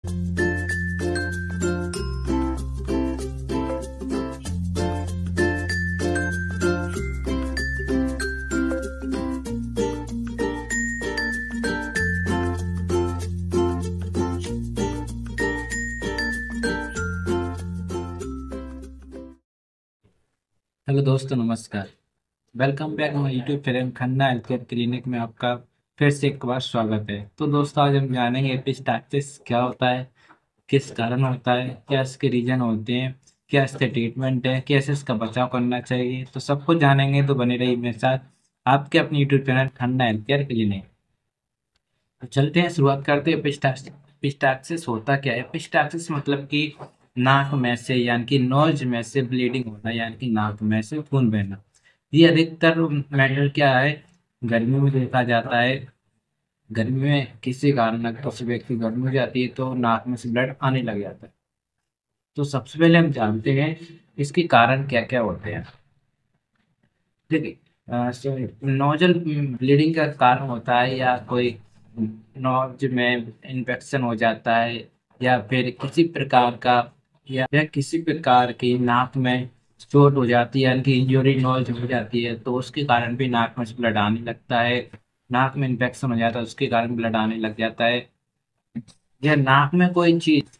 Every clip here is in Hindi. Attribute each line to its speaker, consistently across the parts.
Speaker 1: हेलो दोस्तों, नमस्कार। Welcome back my YouTube channel Khanna health care clinic में आपका फिर से एक बार स्वागत है। तो दोस्तों, आज हम जानेंगे एपिस्टाक्सिस क्या होता है, किस कारण होता है, क्या इसके रीजन होते हैं, क्या इसके ट्रीटमेंट है, कैसे इसका बचाव करना चाहिए। तो सब कुछ जानेंगे, तो बने रहिए मेरे साथ आपके अपने YouTube channel Khanna health care clinic. तो चलते हैं, शुरुआत करते हैं। एपिस्टाक्सिस होता क्या है? एपिस्टाक्सिस मतलब कि नाक में से यानी कि नोज में से ब्लीडिंग होना, यानी कि नाक में से खून बहना। ये अधिकतर मैटर क्या है, गर्मी में देखा जाता है। गर्मी में किसी कारण अगर किसी व्यक्ति गर्मी हो जाती है तो नाक में से ब्लड आने लग जाता है। तो सबसे पहले हम जानते हैं इसके कारण क्या क्या होते हैं। देखिए, नोजल ब्लीडिंग का कारण होता है या कोई नोज में इन्फेक्शन हो जाता है, या फिर किसी प्रकार का या किसी प्रकार की नाक में चोट हो जाती है, यानी कि इंजरी नोज हो जाती है, तो उसके कारण भी नाक में से ब्लड आने लगता है। नाक में इन्फेक्शन हो जाता है, उसके कारण ब्लड आने लग जाता है। या नाक में कोई चीज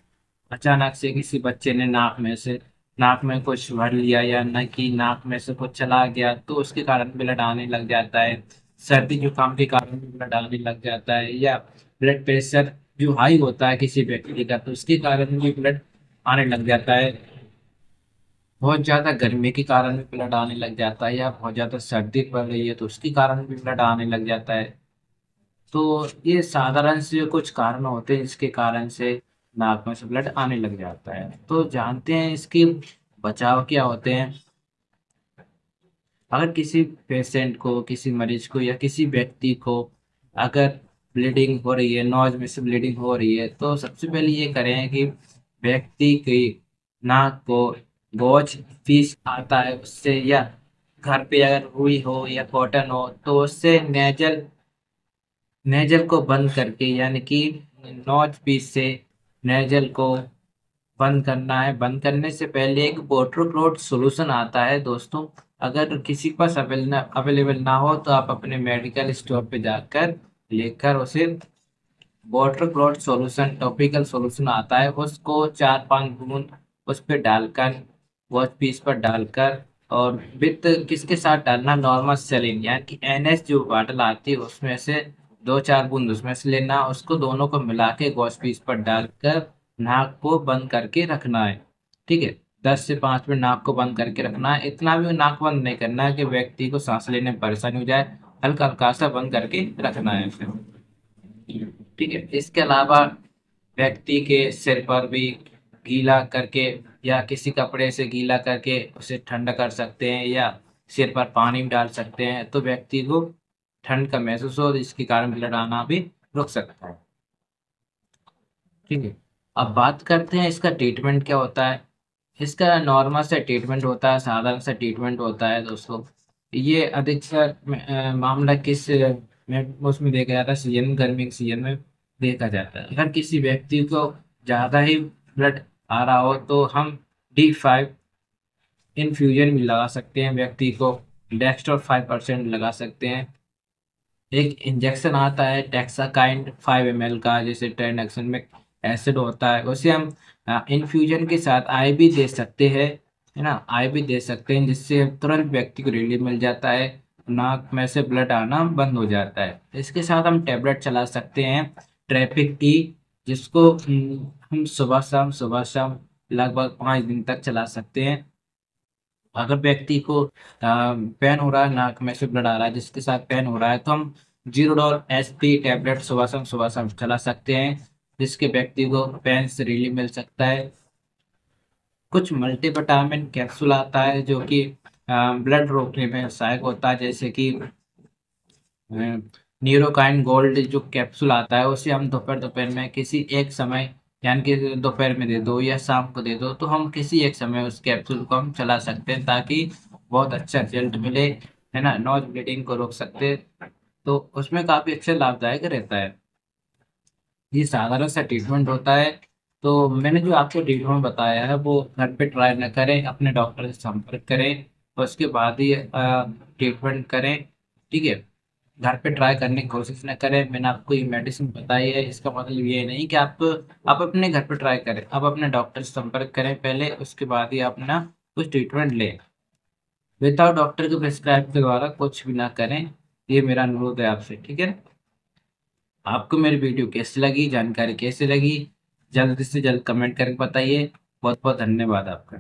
Speaker 1: अचानक से किसी बच्चे ने नाक में कुछ भर लिया, या न कि नाक में से कुछ चला गया, तो उसके कारण ब्लड आने लग जाता है। सर्दी जुकाम के कारण भी ब्लड आने लग जाता है, या ब्लड प्रेशर जो हाई होता है किसी व्यक्ति का, तो उसके कारण भी ब्लड आने लग जाता है। बहुत ज्यादा गर्मी के कारण भी ब्लड आने लग जाता है, या बहुत ज्यादा सर्दी पड़ रही है तो उसके कारण भी ब्लड आने लग जाता है। तो ये साधारण से कुछ कारण होते हैं जिसके कारण से नाक में से ब्लड आने लग जाता है। तो जानते हैं इसके बचाव क्या होते हैं। अगर किसी पेशेंट को, किसी मरीज को या किसी व्यक्ति को अगर ब्लीडिंग हो रही है, नोज में से ब्लीडिंग हो रही है, तो सबसे पहले ये करें कि व्यक्ति की नाक को गॉज पीस आता है उससे, या घर पे अगर हुई हो या कॉटन हो तो उससे नेजल को बंद करके, यानी कि नोज पीस से नेजल को बंद करना है। बंद करने से पहले एक बोट्रोक्लोट सॉल्यूशन आता है दोस्तों। अगर किसी के पास अवेलेबल ना हो तो आप अपने मेडिकल स्टोर पे जाकर लेकर उसे बोट्रोक्लोट सॉल्यूशन, टॉपिकल सॉल्यूशन आता है, उसको 4-5 बूंद उस पर डालकर, वॉच पीस पर डालकर, और विथ किसके साथ डालना, नॉर्मल सेलिन यानी कि NS जो बॉटल आती है उसमें से 2-4 बूंद उसमें से लेना, उसको दोनों को मिला के वॉच पीस पर डालकर नाक को बंद करके रखना है। ठीक है, 10 से 5 मिनट नाक को बंद करके रखना है। इतना भी नाक बंद नहीं करना है कि व्यक्ति को सांस लेने में परेशानी हो जाए, हल्का हल्का सा बंद करके रखना है फिर। ठीक है, इसके अलावा व्यक्ति के सिर पर भी गीला करके या किसी कपड़े से गीला करके उसे ठंडा कर सकते हैं, या सिर पर पानी भी डाल सकते हैं, तो व्यक्ति को ठंड का महसूस हो, इसके कारण ब्लड आना भी रुक सकता है। ठीक है, अब बात करते हैं इसका ट्रीटमेंट क्या होता है। इसका नॉर्मल सा ट्रीटमेंट होता है, साधारण सा ट्रीटमेंट होता है दोस्तों। ये अधिकतर मामला किस में उसमें देखा जाता है, सीजन, गर्मी के सीजन में देखा जाता है। अगर किसी व्यक्ति को ज़्यादा ही ब्लड आ रहा हो तो हम D5 इन्फ्यूजन भी लगा सकते हैं, व्यक्ति को डेक्स्ट्रो 5% लगा सकते हैं। एक इंजेक्शन आता है टेक्साकाइंड 5 ml का, जैसे ट्रेनेक्सन में एसिड होता है, उसे हम इन्फ्यूजन के साथ IV दे सकते हैं, है ना, IV दे सकते हैं, जिससे तुरंत व्यक्ति को रिलीफ मिल जाता है, नाक में से ब्लड आना बंद हो जाता है। इसके साथ हम टेबलेट चला सकते हैं ट्रैफिक की, जिसको हम सुबह शाम लगभग 5 दिन तक चला सकते हैं। अगर व्यक्ति को पेन हो रहा है, नाक में से ब्लड आ रहा है, जिसके साथ पेन हो रहा है, तो हम जीरोडॉल SP टैबलेट सुबह शाम चला सकते हैं, जिसके व्यक्ति को पेन से रिलीफ मिल सकता है। कुछ मल्टीविटामिन कैप्सूल आता है जो कि ब्लड रोकने में सहायक होता है, जैसे कि न्यूरोकाइन गोल्ड जो कैप्सूल आता है, उसे हम दोपहर दोपहर में किसी एक समय, यानी कि दोपहर में दे दो या शाम को दे दो, तो हम किसी एक समय उस कैप्सूल को हम चला सकते हैं, ताकि बहुत अच्छा रिजल्ट मिले, है ना, नोज ब्लीडिंग को रोक सकते हैं। तो उसमें काफ़ी अच्छा लाभदायक रहता है। ये साधारण सा ट्रीटमेंट होता है। तो मैंने जो आपको ट्रीटमेंट बताया है वो घर पे ट्राई न करें, अपने डॉक्टर से संपर्क करें और उसके बाद ही ट्रीटमेंट करें। ठीक है, घर पे ट्राई करने की कोशिश न करें। मैंने आपको ये मेडिसिन बताई है, इसका मतलब ये नहीं कि आप अपने घर पे ट्राई करें। आप अपने डॉक्टर से संपर्क करें पहले, उसके बाद ही अपना कुछ ट्रीटमेंट लें। विदाउट डॉक्टर के प्रिस्क्राइब के द्वारा कुछ भी ना करें, ये मेरा अनुरोध है आपसे। ठीक है, आपको मेरी वीडियो कैसी लगी, जानकारी कैसी लगी, जल्द से जल्द कमेंट करके बताइए। बहुत बहुत धन्यवाद आपका।